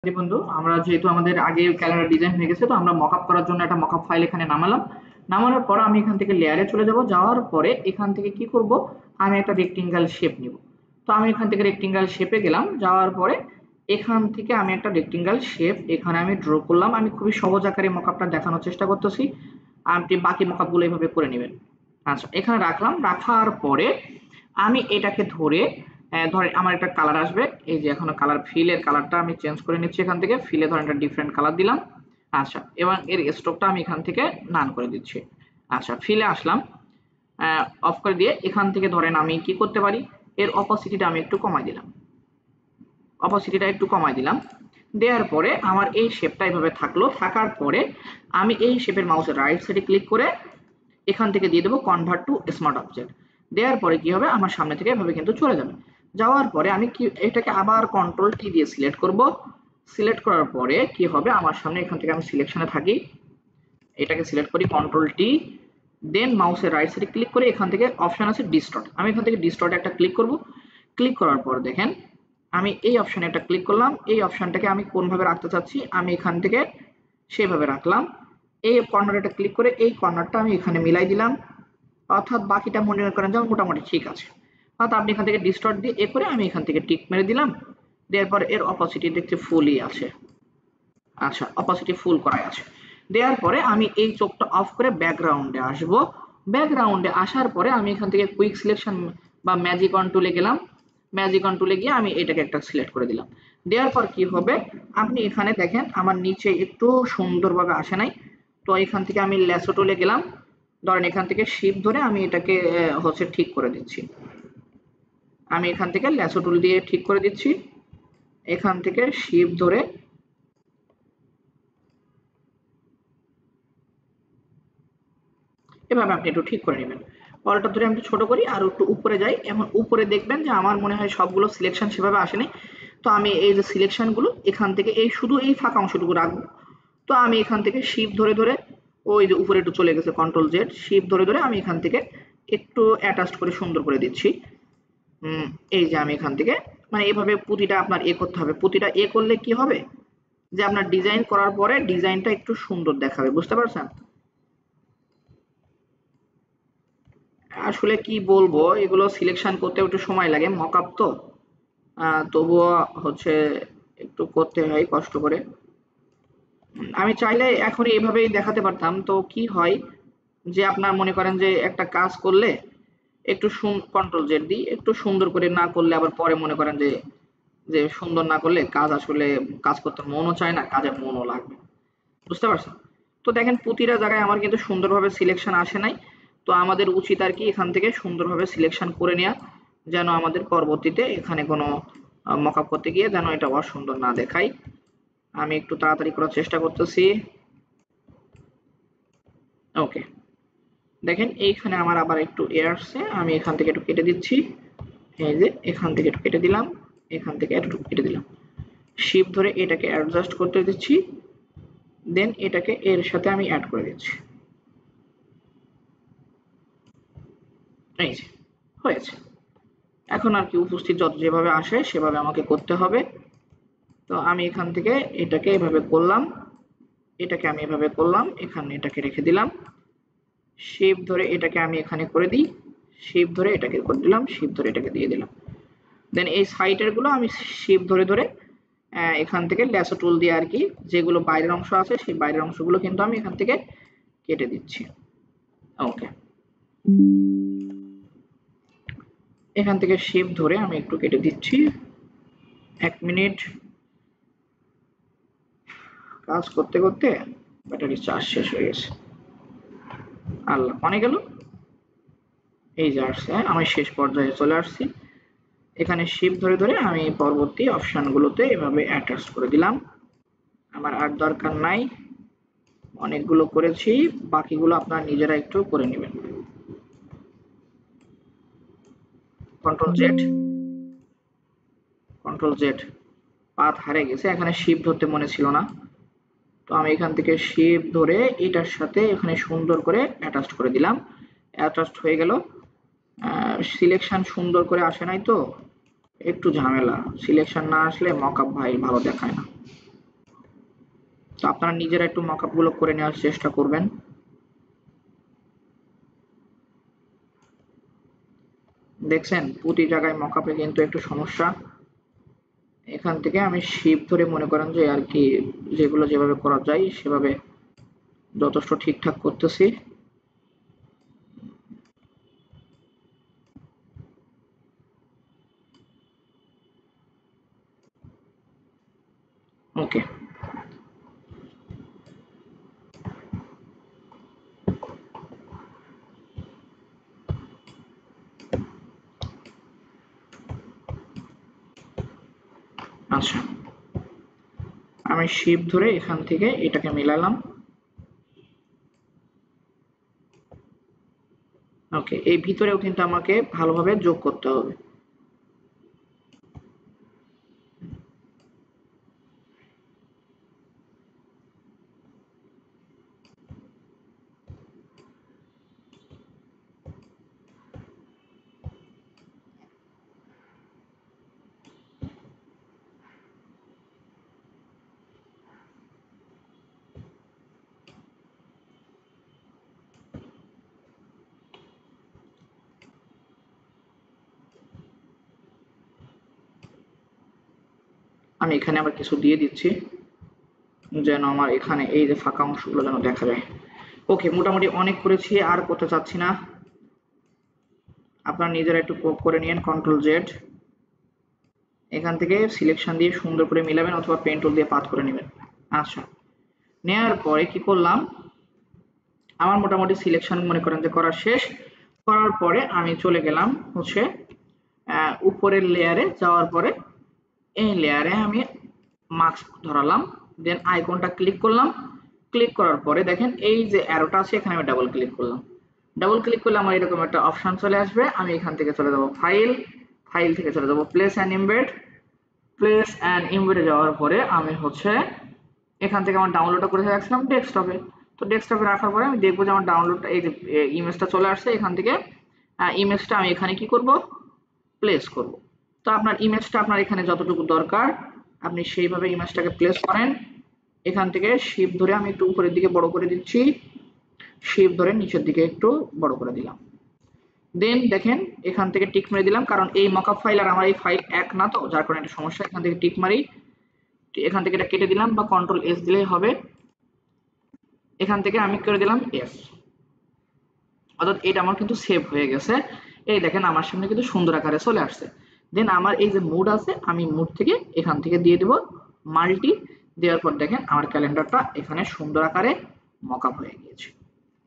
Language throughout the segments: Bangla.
জি বন্ধু, আমরা যেহেতু আমাদের আগে ক্যালেন্ডার ডিজাইন হয়ে গেছে, তো আমরা মকআপ করার জন্য একটা মকআপ ফাইল এখানে নামালাম। নামানোর পর আমি এখান থেকে লেয়ারে চলে যাব। যাওয়ার পরে এখান থেকে কি করব, আমি একটা রেক্টেঙ্গেল শেপ নিব। তো আমি এখান থেকে রেক্টেঙ্গেল শেপে গেলাম। যাওয়ার পরে এখান থেকে আমি একটা রেক্টেঙ্গেল শেপ এখানে আমি ড্র করলাম। আমি খুবই সহজ আকারে মকআপটা দেখানোর চেষ্টা করতেছি। আপনি বাকি মকআপগুলো এইভাবে করে নেবেন। আচ্ছা, এখানে রাখলাম। রাখার পরে আমি এটাকে ধরে ধরেন আমার একটা কালার আসবে। এই যে এখনো কালার ফিলের কালারটা আমি চেঞ্জ করে নিচ্ছি। এখান থেকে ফিলে ধরেন একটা ডিফারেন্ট কালার দিলাম। আচ্ছা, এবং এর স্ট্রোকটা আমি এখান থেকে নান করে দিচ্ছি। আচ্ছা, ফিলে আসলাম। অফ করে দিয়ে এখান থেকে ধরেন আমি কি করতে পারি, এর অপোসিটিটা আমি একটু কমাই দিলাম। দেওয়ার পরে আমার এই শেপটা এইভাবে থাকলো। থাকার পরে আমি এই শেপের মাউসের রাইট সাইডে ক্লিক করে এখান থেকে দিয়ে দেবো কনভার্ট টু স্মার্ট অবজেক্ট। দেওয়ার পরে কি হবে, আমার সামনে থেকে এভাবে কিন্তু চলে যাবে। যাওয়ার পরে আমি কি এটাকে আবার কন্ট্রোল টি দিয়ে সিলেক্ট করব। সিলেক্ট করার পরে কি হবে, আমার সামনে এখান থেকে আমি সিলেকশনে থাকি, এটাকে সিলেক্ট করি কন্ট্রোল টি, দেন মাউসের রাইট সাইডে ক্লিক করে এখান থেকে অপশন আছে ডিস্টর্ট, আমি এখান থেকে ডিস্টর্টে একটা ক্লিক করব। ক্লিক করার পর দেখেন আমি এই অপশনে একটা ক্লিক করলাম। এই অপশনটাকে আমি কোনভাবে রাখতে চাচ্ছি আমি এখান থেকে সেভাবে রাখলাম। এই কর্নারটা ক্লিক করে এই কর্নারটা আমি এখানে মিলাই দিলাম। অর্থাৎ বাকিটা মনে করেন যে মোটামুটি ঠিক আছে। অর্থাৎ আপনি এখান থেকে ডিস্টর্ট দিয়ে এ করে আমি এখান থেকে টিক মেরে দিলাম। দেওয়ার পর এর অপোসিটি দেখতে ফুলই আছে। আচ্ছা, অপোসিটি ফুল করাই আছে। দেওয়ার পরে আমি এই চোখটা অফ করে ব্যাকগ্রাউন্ডে আসব। ব্যাকগ্রাউন্ডে আসার পরে আমি এখান থেকে কুইক সিলেকশন বা ম্যাজিক অন টুলে গেলাম। ম্যাজিক অন টুলে গিয়ে আমি এটাকে একটা সিলেক্ট করে দিলাম। দেওয়ার পর কি হবে, আপনি এখানে দেখেন আমার নিচে একটু সুন্দরভাবে আসে নাই। তো এখান থেকে আমি ল্যাসো টুলে গেলাম। ধরেন এখান থেকে শিফট ধরে আমি এটাকে হচ্ছে ঠিক করে দিচ্ছি। আমি এখান থেকে ল্যাসো টুল দিয়ে ঠিক করে দিচ্ছি। এখান থেকে শিফট ধরে এভাবে আপনি একটু ঠিক করে নেবেন। বলটা ধরে আমি একটু ছোট করি আর একটু উপরে যাই। এখন উপরে দেখবেন যে আমার মনে হয় সবগুলো সিলেকশন সেভাবে আসেনি। তো আমি এই যে সিলেকশনগুলো এখান থেকে এই শুধু এই ফাঁকা অংশটুকু রাখবো। তো আমি এখান থেকে শিফট ধরে ধরে ওই যে উপরে একটু চলে গেছে কন্ট্রোল জেড, শিফট ধরে ধরে আমি এখান থেকে একটু অ্যাটাচ করে সুন্দর করে দিচ্ছি। এই যে আমি এখান থেকে মানে এইভাবে প্রতিটা আপনার এ করতে হবে। প্রতিটা এ করলে কি হবে, যে আপনার ডিজাইন করার পরে ডিজাইনটা একটু সুন্দর দেখাবে, বুঝতে পারছেন? আসলে কি বলবো, এগুলো সিলেকশন করতে একটু সময় লাগে, মকআপ তো তবুও হচ্ছে একটু করতে হয় কষ্ট করে। আমি চাইলে এখন এইভাবেই দেখাতে পারতাম, তো কি হয় যে আপনার মনে করেন যে একটা কাজ করলে একটু কন্ট্রোল জেড দিই, একটু সুন্দর করে না করলে আবার পরে মনে করেন যে যে সুন্দর না করলে কাজ আসলে কাজ করতে মনও চায় না, কাজে মনও লাগবে না। বুঝতে পারছেন? তো দেখেন প্রতিটা জায়গায় আমার কিন্তু সুন্দরভাবে সিলেকশন আসে নাই। তো আমাদের উচিত আর কি এখান থেকে সুন্দরভাবে সিলেকশন করে নেওয়া, যেন আমাদের পরবর্তীতে এখানে কোনো মকআপ করতে গিয়ে যেন এটা অসুন্দর না দেখায়। আমি একটু তাড়াতাড়ি করার চেষ্টা করতেছি। ওকে, দেখেন এইখানে আমার আবার একটু এর আসছে, আমি এখান থেকে একটু কেটে দিচ্ছি। এই যে এখান থেকে একটু কেটে দিলাম, এখান থেকে একটু কেটে দিলাম। শিফট ধরে এটাকে অ্যাডজাস্ট করতে দিচ্ছি, দেন এটাকে এর সাথে আমি অ্যাড করে দিচ্ছি। এই যে হয়েছে। এখন আর কি উপস্থিত যত যেভাবে আসে সেভাবে আমাকে করতে হবে। তো আমি এখান থেকে এটাকে এভাবে করলাম, এটাকে আমি এভাবে করলাম, এখানে এটাকে রেখে দিলাম। শিফট ধরে এটাকে আমি এখানে করে দিই, শিফট ধরে এটাকে করে দিলাম, শিফট ধরে এটাকে দিয়ে দিলাম। দেন এই সাইডের গুলো আমি শিফট ধরে ধরে এখান থেকে ল্যাসো টুল দিয়ে আর কি যেগুলো বাইরের অংশ আছে সেই বাইরের অংশগুলো কিন্তু আমি এখান থেকে কেটে দিচ্ছি। ওকে, এখান থেকে শিফট ধরে আমি একটু কেটে দিচ্ছি। 1 মিনিট। কাজ করতে করতে ব্যাটারি চার্জ শেষ হয়ে গেছে। আল্লাহ, পানি গেল। এই যে আসছে, আমি শেষ পর্যায়ে চলে আসছি। এখানে শিফট ধরে ধরে আমি পরবর্তী অপশনগুলোতে এভাবে অ্যাটাচ করে দিলাম। আমার আর দরকার নাই, অনেকগুলো করেছি, বাকিগুলো আপনারা নিজেরা একটু করে নেবেন। কন্ট্রোল জেড, কন্ট্রোল জেড, পাত হারিয়ে গেছে, এখানে শিফট ধরতে মনে ছিল না। তো আমি এখান থেকে শিফট ধরে এটার সাথে এখানে সুন্দর করে অ্যাটাচ করে দিলাম। অ্যাটাচড হয়ে গেল। সিলেকশন সুন্দর করে আসে নাই তো একটু ঝামেলা, সিলেকশন না আসলে মকআপ ভাই ভালো দেখায় না। তো আপনারা নিজেরা একটু মকআপ গুলো করে নেওয়ার চেষ্টা করবেন। দেখছেন প্রতি জায়গায় মকআপে কিন্তু একটু সমস্যা। এখান থেকে আমি শিপ ধরে মনে করেন যে আর কি যেগুলো যেভাবে করা যায় সেভাবে যথেষ্ট ঠিকঠাক করতেছি। ওকে, আচ্ছা আমি শিপ ধরে এখান থেকে এটাকে মিলালাম। ওকে, এই ভিতরেও কিন্তু আমাকে ভালোভাবে যোগ করতে হবে। আমি এখানে আবার কিছু দিয়ে দিচ্ছি যেন আমার এখানে এই যে ফাঁকা অংশগুলো যেন দেখা যায়। ওকে, মোটামুটি অনেক করেছি, আর করতে চাচ্ছি না। আপনারা নিজেরা একটু করে নিন, কন্ট্রোল জেড, এখান থেকে সিলেকশন দিয়ে সুন্দর করে মিলাবেন অথবা পেন টুল দিয়ে পাথ করে নেবেন। আচ্ছা, নেওয়ার পরে কি করলাম, আমার মোটামুটি সিলেকশন মনে করেন যে করা শেষ। করার পরে আমি চলে গেলাম হচ্ছে উপরের লেয়ারে। যাওয়ার পরে এই লেয়ারে আমি মাস্ক ধরালাম, দেন আইকনটা ক্লিক করলাম। ক্লিক করার পরে দেখেন এই যে অ্যারোটা আছে এখানে আমি ডাবল ক্লিক করলাম। ডাবল ক্লিক করলে আমার এরকম একটা অপশন চলে আসবে। আমি এখান থেকে চলে যাব ফাইল, ফাইল থেকে চলে যাব place and embed. Place and ইমবেডে যাওয়ার পরে আমি হচ্ছে এখান থেকে আমার ডাউনলোডটা করে রাখছিলাম ডেস্কটপে। তো ডেস্কটপে রাখার পরে আমি দেখবো যে আমার ডাউনলোডটা এই যে ইমেজটা চলে আসছে। এখান থেকে ইমেজটা আমি এখানে কি করব, প্লেস করব। তো আপনার ইমেজটা আপনার এখানে যতটুকু দরকার আপনি সেইভাবে ইমেজটাকে প্লেস করেন। এখান থেকে শিপ ধরে আমি একটু উপরের দিকে বড় করে দিচ্ছি, শিপ ধরে নিচের দিকে একটু বড় করে দিলাম। দেন দেখেন এখান থেকে টিক মেরে দিলাম, কারণ এই মকআপ ফাইল আর আমার এই ফাইল এক না, তো যার কারণে একটা সমস্যা। এখান থেকে টিক মারি, এখান থেকে এটা কেটে দিলাম বা কন্ট্রোল এস দিলেই হবে। এখান থেকে আমি করে দিলাম এস, অর্থাৎ এটা আমার কিন্তু সেভ হয়ে গেছে। এই দেখেন আমার সামনে কিন্তু সুন্দর আকারে চলে আসছে। দেন আমার এই যে মুড আছে, আমি মুড থেকে এখান থেকে দিয়ে দেব মাল্টি। দেওয়ার পর দেখেন আমার ক্যালেন্ডারটা এখানে সুন্দর আকারে মকআপ হয়ে গিয়েছে।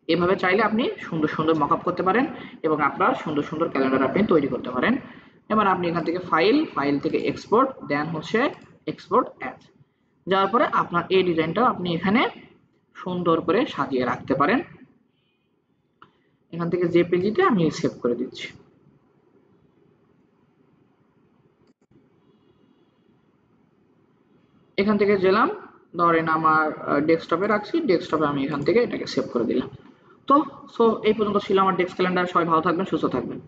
এভাবে চাইলে আপনি সুন্দর সুন্দর মকআপ করতে পারেন এবং আপনার সুন্দর সুন্দর ক্যালেন্ডার আপনি তৈরি করতে পারেন। এবার আপনি এখান থেকে ফাইল, ফাইল থেকে এক্সপোর্ট, দেন হচ্ছে এক্সপোর্ট অ্যাজ। যাওয়ার পরে আপনার এই ডিজাইনটা আপনি এখানে সুন্দর করে সাজিয়ে রাখতে পারেন। এখান থেকে জেপিজিতে আমি সেভ করে দিচ্ছি। এখান থেকে গেলাম, ধরেন আমার ডেস্কটপে রাখছি, ডেস্কটপে আমি এখান থেকে এটাকে সেভ করে দিলাম। তো সো এই পর্যন্ত ছিল আমার ডেস্ক ক্যালেন্ডার। সবাই ভালো থাকবেন, সুস্থ থাকবেন।